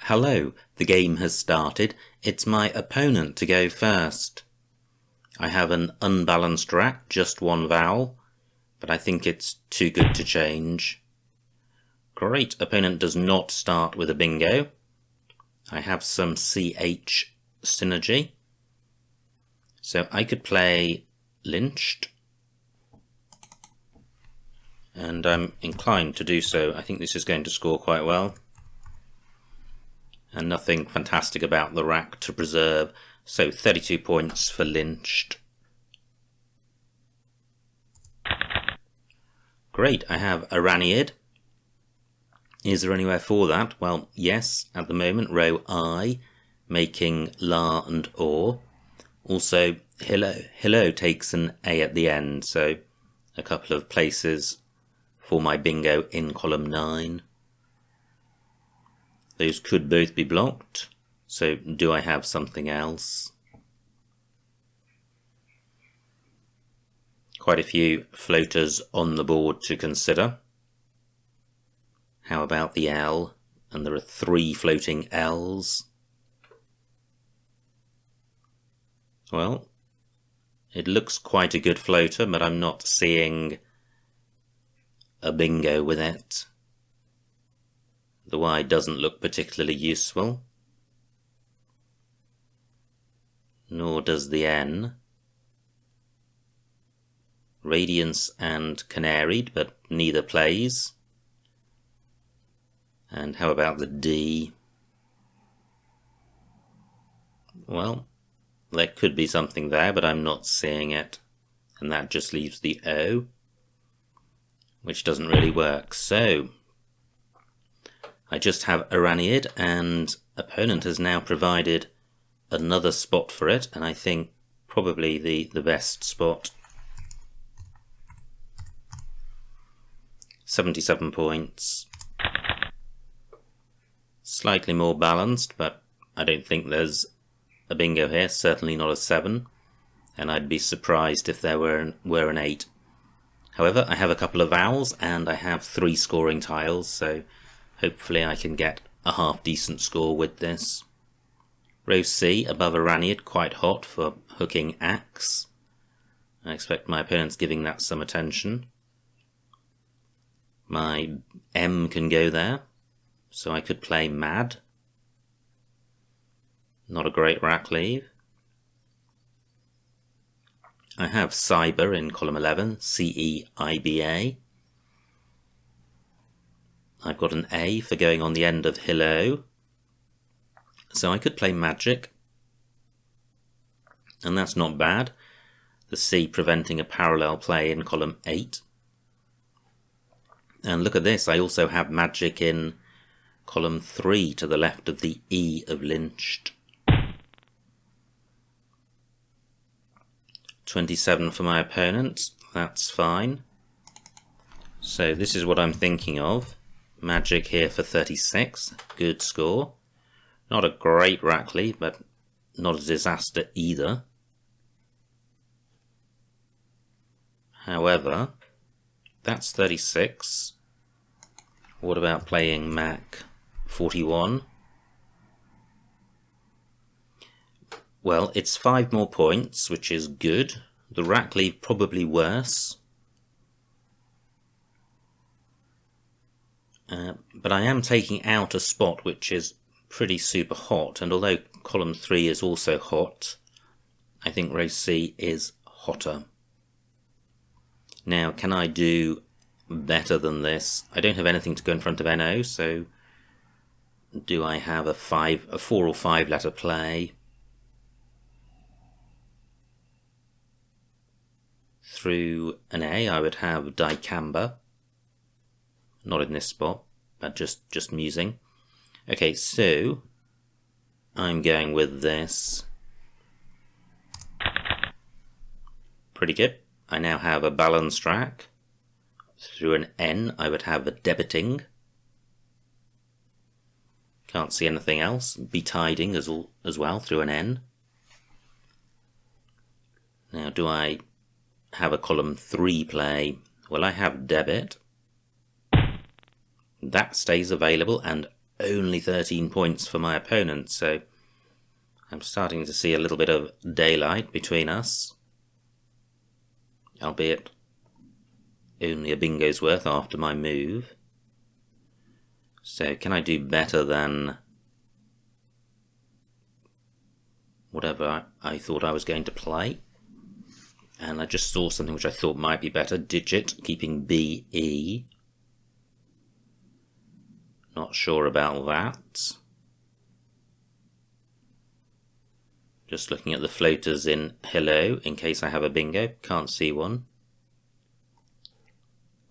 Hello, the game has started. It's my opponent to go first. I have an unbalanced rack, just one vowel, but I think it's too good to change. Great, opponent does not start with a bingo. I have some CH synergy. So I could play lynched. And I'm inclined to do so. I think this is going to score quite well. And nothing fantastic about the rack to preserve. So 32 points for lynched. Great, I have Iraniad. Is there anywhere for that? Well, yes, at the moment, row I, making la and or. Also, hello takes an A at the end, so a couple of places for my bingo in column 9. Those could both be blocked, so do I have something else? Quite a few floaters on the board to consider. How about the L? And there are 3 floating L's. Well, it looks quite a good floater, but I'm not seeing a bingo with it. The Y doesn't look particularly useful. Nor does the N. Radiance and Canaried, but neither plays. And how about the D? Well, there could be something there, but I'm not seeing it. And that just leaves the O, which doesn't really work. So I just have Iraniad, and opponent has now provided another spot for it, and I think probably the best spot. 77 points. Slightly more balanced, but I don't think there's a bingo here, certainly not a 7, and I'd be surprised if there were an 8. However, I have a couple of vowels and I have 3 scoring tiles, so hopefully I can get a half-decent score with this. Row C, above Iraniad, quite hot for hooking axe. I expect my opponent's giving that some attention. My M can go there, so I could play mad. Not a great rack leave. I have cyber in column 11, CEIBA. I've got an A for going on the end of hello. So I could play magic. And that's not bad. The C preventing a parallel play in column 8. And look at this, I also have magic in column 3 to the left of the E of lynched. 27 for my opponent, that's fine. So this is what I'm thinking of. Magic here for 36, good score. Not a great rack lead, but not a disaster either. However, that's 36. What about playing Mac 41? Well, it's 5 more points, which is good. The rack leave probably worse. But I am taking out a spot which is pretty super hot, and although column 3 is also hot, I think row C is hotter. Now, can I do better than this? I don't have anything to go in front of NO, so do I have a 4 or 5 letter play? Through an A, I would have dicamba. Not in this spot, but just musing. Okay, so I'm going with this. Pretty good. I now have a balanced rack. Through an N, I would have a debiting. Can't see anything else. Betiding as well through an N. Now, do I have a column 3 play? Well, I have debit. That stays available, and only 13 points for my opponent, so I'm starting to see a little bit of daylight between us, albeit only a bingo's worth after my move. So can I do better than whatever I thought I was going to play? And I just saw something which I thought might be better. Digit, keeping BE. Not sure about that. Just looking at the floaters in hello in case I have a bingo. Can't see one.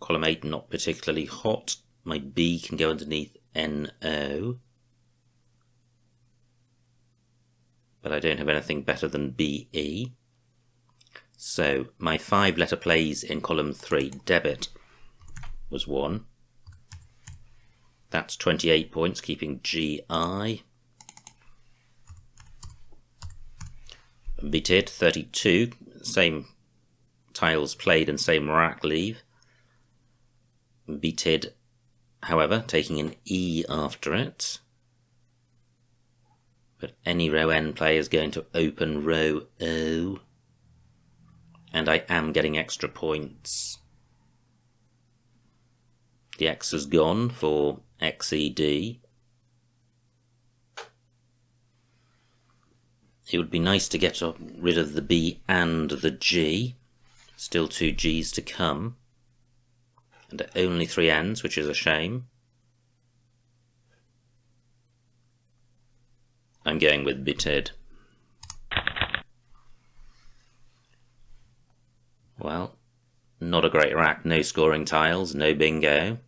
Column 8 not particularly hot. My B can go underneath NO. But I don't have anything better than BE. So my 5-letter plays in column 3. Debit was 1. That's 28 points, keeping GI. Beated, 32. Same tiles played and same rack leave. Beated, however, taking an E after it. But any row N play is going to open row O. And I am getting extra points. The X has gone for XED. It would be nice to get rid of the B and the G. Still 2 G's to come. And only 3 N's, which is a shame. I'm going with bitted. Well, not a great rack, no scoring tiles, no bingo.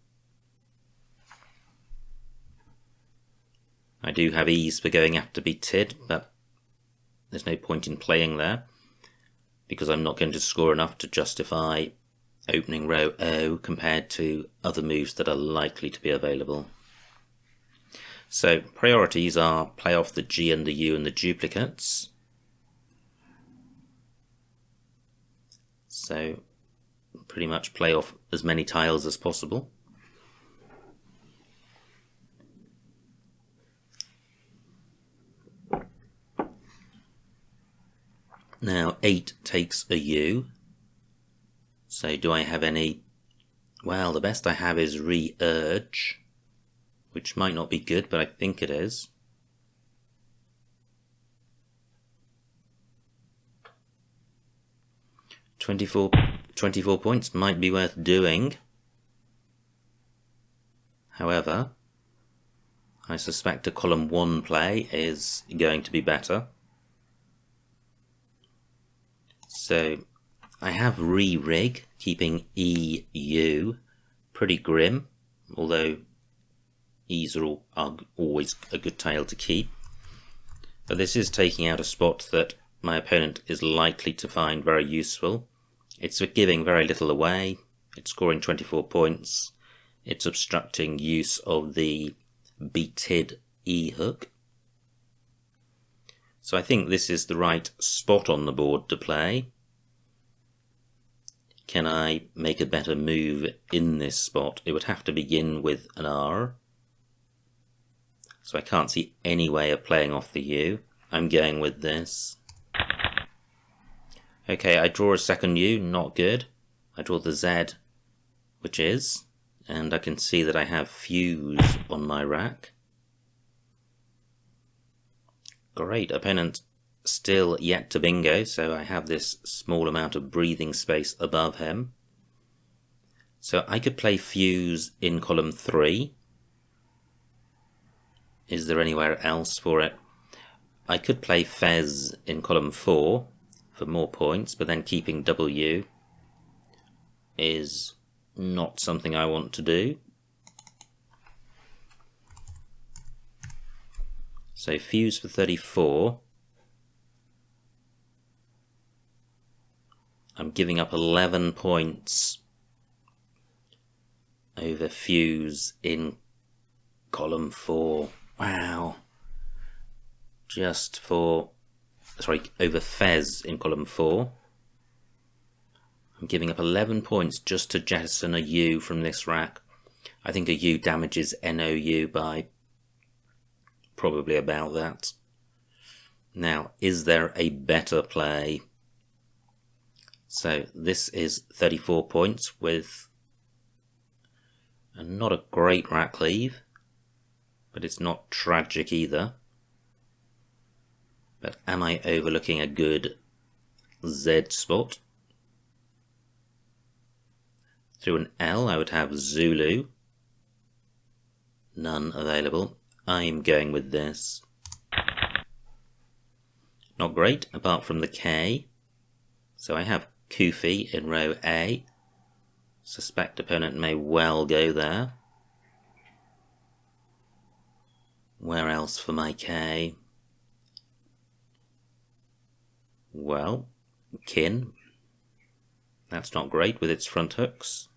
I do have ease for going after bitted, but there's no point in playing there, because I'm not going to score enough to justify opening row O compared to other moves that are likely to be available. So priorities are play off the G and the U and the duplicates. So pretty much play off as many tiles as possible. Now 8 takes a U. So do I have any? Well, the best I have is re-urge, which might not be good, but I think it is. $24 points might be worth doing. However, I suspect a column 1 play is going to be better. So I have re-rig, keeping EU. Pretty grim, although E's are always a good tile to keep. But this is taking out a spot that my opponent is likely to find very useful. It's giving very little away. It's scoring 24 points. It's obstructing use of the beated E hook. So I think this is the right spot on the board to play. Can I make a better move in this spot? It would have to begin with an R. So I can't see any way of playing off the U. I'm going with this. Okay, I draw a second U, not good. I draw the Z, which is, and I can see that I have fuse on my rack. Great, opponent still yet to bingo, so I have this small amount of breathing space above him. So I could play fuse in column 3. Is there anywhere else for it? I could play fez in column 4 for more points, but then keeping W is not something I want to do. So fuse for 34. I'm giving up 11 points over fuse in column 4. Wow. Just for, sorry, over fez in column 4. I'm giving up 11 points just to jettison a U from this rack. I think a U damages NOU by probably about that. Now, is there a better play? So this is 34 points with not a great rack leave, but it's not tragic either. But am I overlooking a good Z spot? Through an L I would have Zulu. None available. I'm going with this. Not great, apart from the K. So I have Kufi in row A. Suspect opponent may well go there. Where else for my K? Well, Kin. That's not great with its front hooks.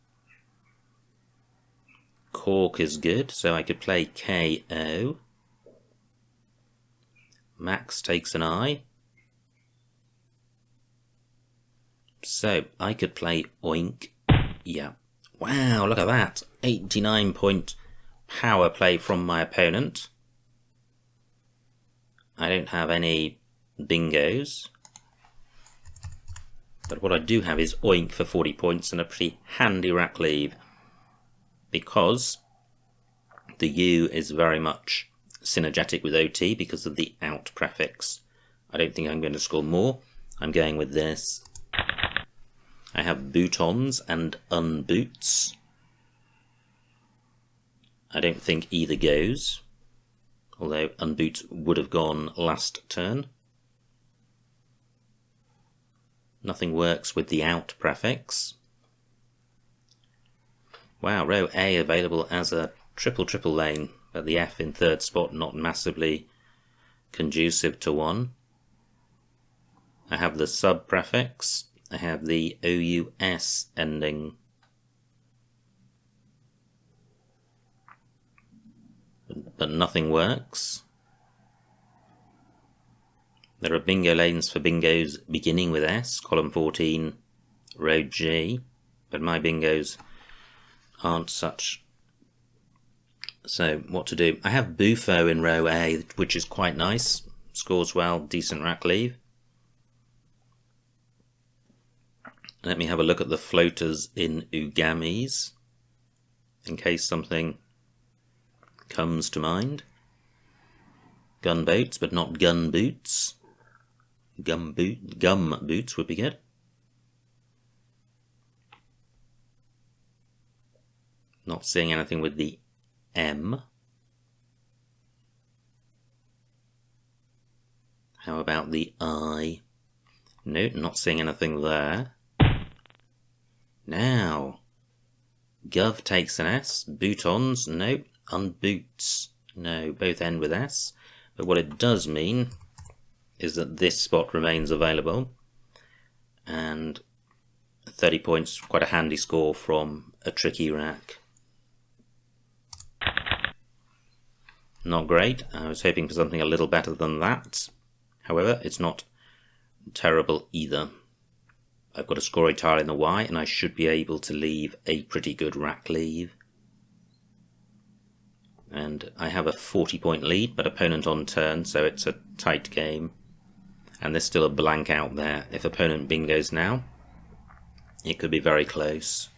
Cork is good, so I could play KO. Max takes an I. So I could play Oink. Yeah. Wow, look at that. 89 point power play from my opponent. I don't have any bingos. But what I do have is Oink for 40 points and a pretty handy rack leave. Because the U is very much synergetic with OT because of the out prefix. I don't think I'm going to score more. I'm going with this. I have boot-ons and unboots. I don't think either goes, although unboot would have gone last turn. Nothing works with the out prefix. Wow, row A available as a triple lane, but the F in third spot not massively conducive to one. I have the sub prefix. I have the OUS ending. But nothing works. There are bingo lanes for bingos beginning with S, column 14, row G, but my bingos aren't such. So what to do? I have Bufo in row A, which is quite nice. Scores well, decent rack leave. Let me have a look at the floaters in Ugamis, in case something comes to mind. Gunboats, but not gun boots. Gum boots would be good. Not seeing anything with the M. How about the I? No, not seeing anything there. Now, Gov takes an S. Boot-ons, no. Unboots, no. Both end with S. But what it does mean is that this spot remains available. And 30 points, quite a handy score from a tricky rack. Not great. I was hoping for something a little better than that. However, it's not terrible either. I've got a scoring tile in the Y, and I should be able to leave a pretty good rack leave. And I have a 40-point lead, but opponent on turn, so it's a tight game. And there's still a blank out there. If opponent bingos now, it could be very close.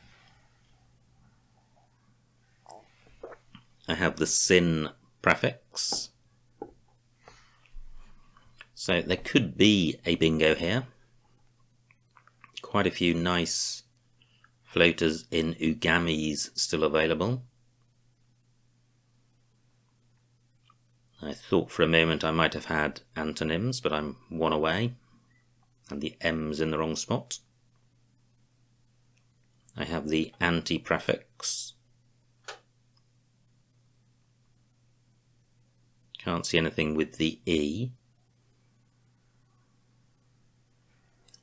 I have the Sin prefix. So there could be a bingo here. Quite a few nice floaters in Ugamis still available. I thought for a moment I might have had antonyms, but I'm one away, and the M's in the wrong spot. I have the anti-prefix. Can't see anything with the E.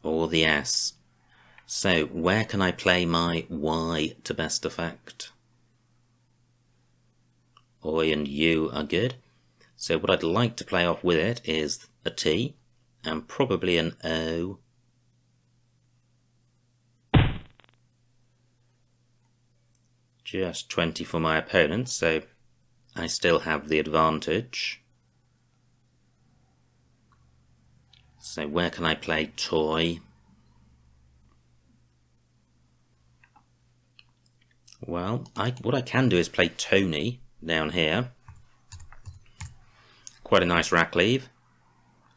Or the S. So, where can I play my Y to best effect? Oi and U are good. So what I'd like to play off with it is a T, and probably an O. Just 20 for my opponent, so I still have the advantage. So where can I play toy? Well, what I can do is play Tony down here. Quite a nice rack leave.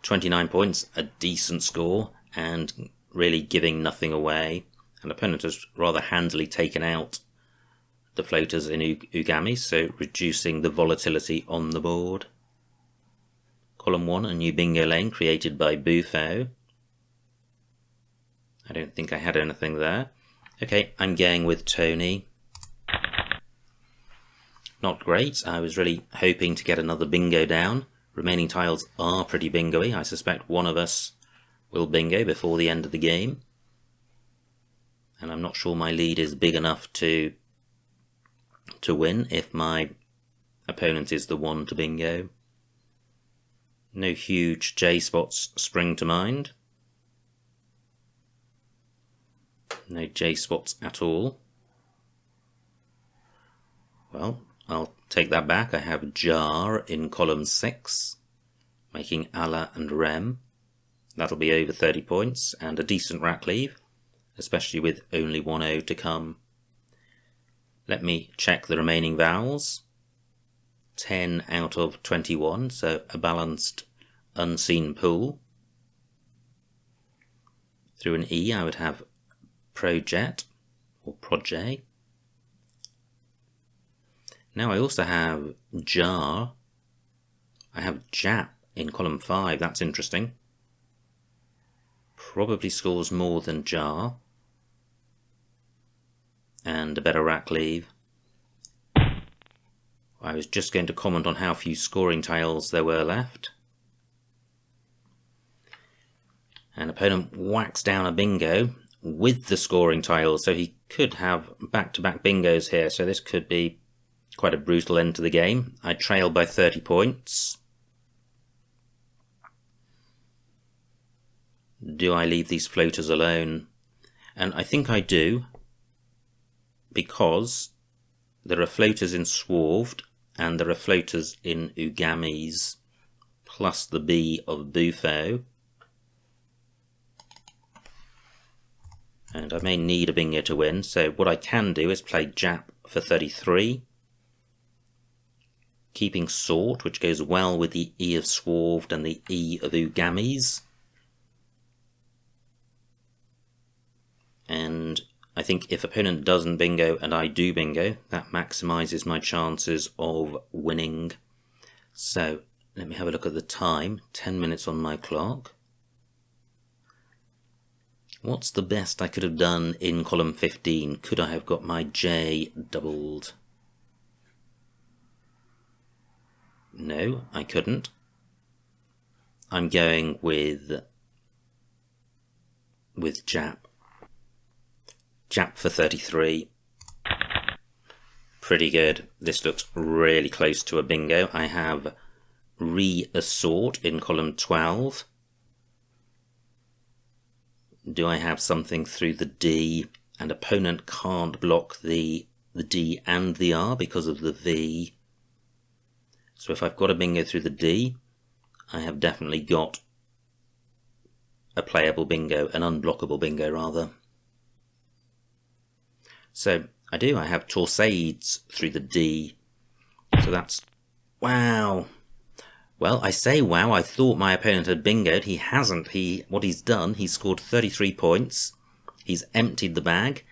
29 points, a decent score, and really giving nothing away. And opponent has rather handily taken out the floaters in Ugami, so reducing the volatility on the board. Column 1, a new bingo lane created by Bufo. I don't think I had anything there. Okay, I'm going with Tony. Not great. I was really hoping to get another bingo down. Remaining tiles are pretty bingo-y. I suspect one of us will bingo before the end of the game. And I'm not sure my lead is big enough to win if my opponent is the one to bingo. No huge J-spots spring to mind. No J-spots at all. Well, I'll take that back. I have Jar in column 6, making Allah and Rem. That'll be over 30 points, and a decent rack leave, especially with only 1-0 to come. Let me check the remaining vowels. 10 out of 21, so a balanced unseen pool. Through an E I would have Projet or Projet. Now I also have Jar. I have Jap in column 5, that's interesting. Probably scores more than Jar. And a better rack leave. I was just going to comment on how few scoring tiles there were left. And opponent whacks down a bingo with the scoring tiles, so he could have back-to-back bingos here, so this could be quite a brutal end to the game. I trail by 30 points. Do I leave these floaters alone? And I think I do, because there are floaters in Swarved and there are floaters in Ugamis, plus the B of Bufo. And I may need a bingo to win, so what I can do is play Jap for 33. Keeping Sort, which goes well with the E of Swarved and the E of Ugamis. And I think if opponent doesn't bingo and I do bingo, that maximises my chances of winning. So let me have a look at the time. 10 minutes on my clock. What's the best I could have done in column 15? Could I have got my J doubled? No, I couldn't. I'm going with Jap. Jap for 33. Pretty good. This looks really close to a bingo. I have Reassort in column 12. Do I have something through the D? And opponent can't block the D and the R because of the V. So if I've got a bingo through the D, I have definitely got a playable bingo, an unblockable bingo rather. So I do, I have Torsades through the D. So that's, wow. Well, I say wow, I thought my opponent had bingoed. He hasn't. What he's done, he's scored 33 points. He's emptied the bag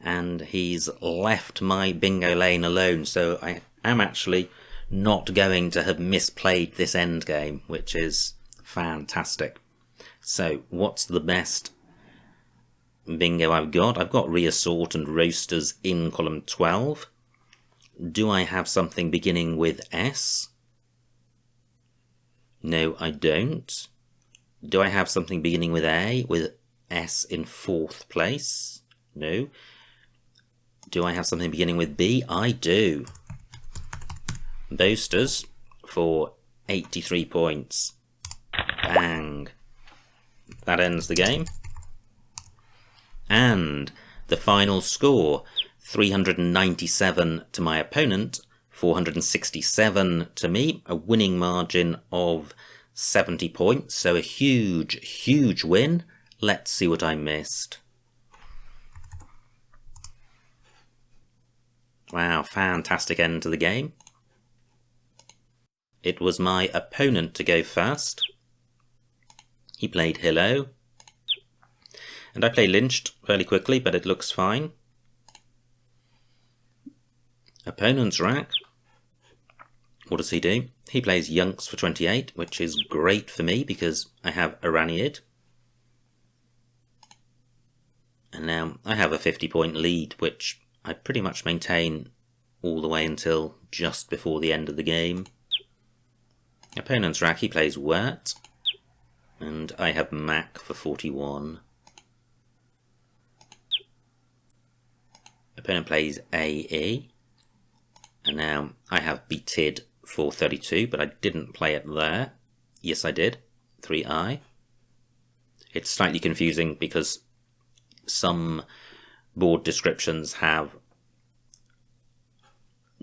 and he's left my bingo lane alone. So I am actually not going to have misplayed this endgame, which is fantastic. So what's the best bingo I've got? I've got Reassort and Roasters in column 12. Do I have something beginning with S? No, I don't. Do I have something beginning with A, with S in 4th place? No. Do I have something beginning with B? I do. Boasters for 83 points. Bang. That ends the game. And the final score, 397 to my opponent, 467 to me, a winning margin of 70 points, so a huge win. Let's see what I missed. Wow, fantastic end to the game. It was my opponent to go first. He played Hillo. And I play lynched fairly quickly, but it looks fine. Opponent's rack. What does he do? He plays Yunks for 28, which is great for me because I have Iraniid. And now I have a 50-point lead, which I pretty much maintain all the way until just before the end of the game. Opponent's rack, he plays Wert. And I have Mac for 41. Opponent plays AE. And now I have BTID for 32, but I didn't play it there. Yes, I did. 3I. It's slightly confusing because some board descriptions have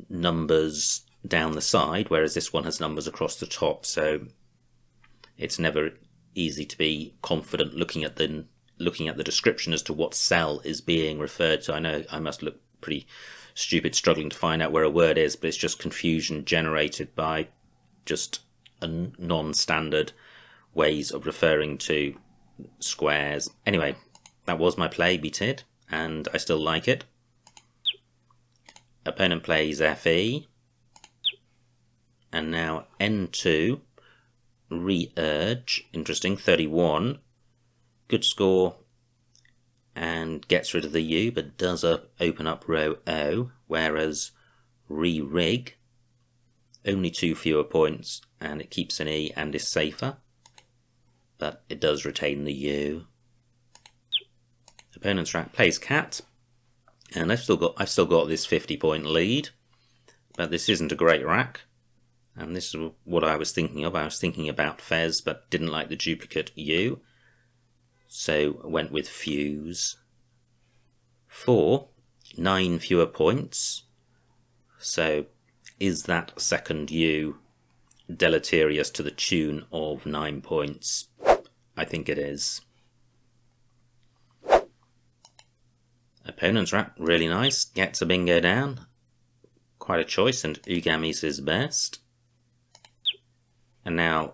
numbers down the side, whereas this one has numbers across the top, so it's never easy to be confident looking at the description as to what cell is being referred to. I know I must look pretty stupid struggling to find out where a word is, but it's just confusion generated by just a non-standard ways of referring to squares. Anyway, that was my play, BTID, and I still like it. Opponent plays FE, and now N2, re-urge, interesting, 31, good score, and gets rid of the U, but does open up row O, whereas re-rig, only 2 fewer points, and it keeps an E and is safer, but it does retain the U. Opponent's rack plays cat, and I've still got this 50-point lead, but this isn't a great rack, and this is what I was thinking of. I was thinking about Fez, but didn't like the duplicate U, so went with Fuse. 4, 9 fewer points, so is that second U deleterious to the tune of 9 points? I think it is. Opponent's rack, really nice, gets a bingo down. Quite a choice, and Ugami's his best. And now,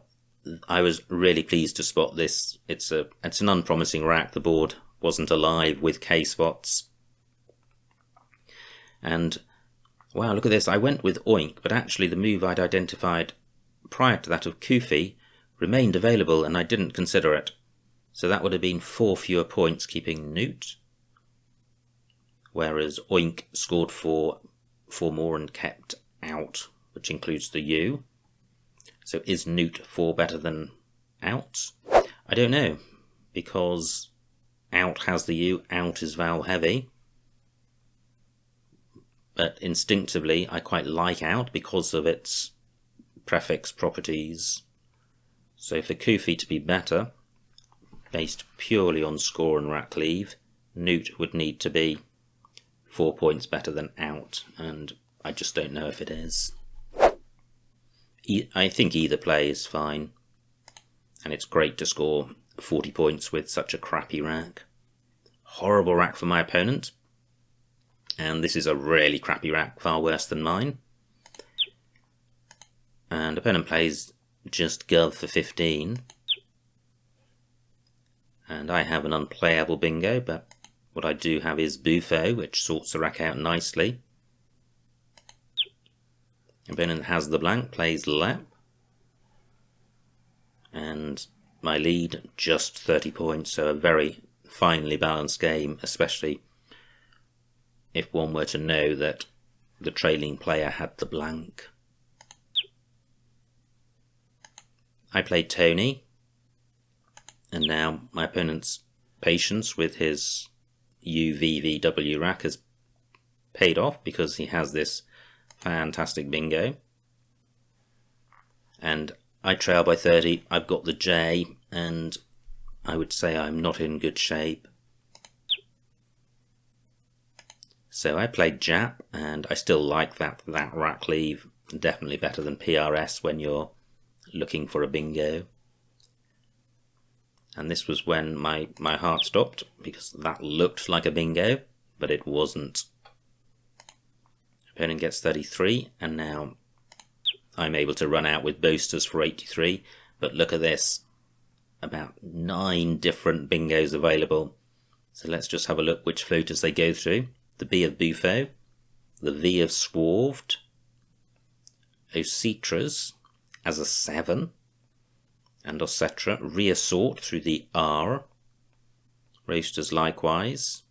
I was really pleased to spot this. It's an unpromising rack. The board wasn't alive with K-spots. And, wow, look at this. I went with Oink, but actually the move I'd identified prior to that of Kufi remained available, and I didn't consider it. So that would have been 4 fewer points, keeping Newt. Whereas Oink scored 4 more and kept out, which includes the U. So is Newt 4 better than out? I don't know, because out has the U, out is vowel heavy. But instinctively I quite like out because of its prefix properties. So for Kufi to be better, based purely on score and rack leave, Newt would need to be 4 points better than out, and I just don't know if it is. I think either play is fine, and it's great to score 40 points with such a crappy rack. Horrible rack for my opponent, and this is a really crappy rack, far worse than mine. And opponent plays just Gov for 15, and I have an unplayable bingo, but what I do have is Bufo, which sorts the rack out nicely. Opponent has the blank, plays Lap, and my lead just 30 points, so a very finely balanced game, especially if one were to know that the trailing player had the blank. I played Tony, and now my opponent's patience with his UVVW rack has paid off because he has this fantastic bingo. And I trail by 30, I've got the J, and I would say I'm not in good shape. So I played Jap, and I still like that rack leave, definitely better than PRS when you're looking for a bingo. And this was when my heart stopped, because that looked like a bingo, but it wasn't. Opponent gets 33, and now I'm able to run out with boasters for 83. But look at this, about 9 different bingos available. So let's just have a look which floaters they go through. The B of Bufo, the V of Swarved, Ocetras as a 7, and Ossetra reassort through the R, Roasters likewise,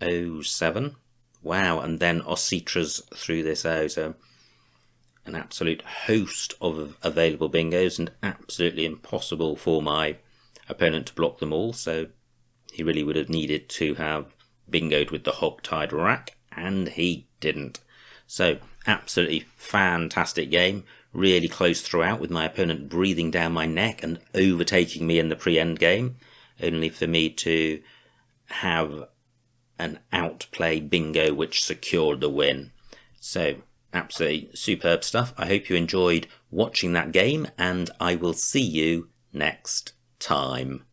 O7, wow, and then Ossetras through this O, so an absolute host of available bingos, and absolutely impossible for my opponent to block them all, so he really would have needed to have bingoed with the Hogtied Rack, and he didn't. So absolutely fantastic game, really close throughout, with my opponent breathing down my neck and overtaking me in the pre-end game, only for me to have an outplay bingo which secured the win. So absolutely superb stuff. I hope you enjoyed watching that game, and I will see you next time.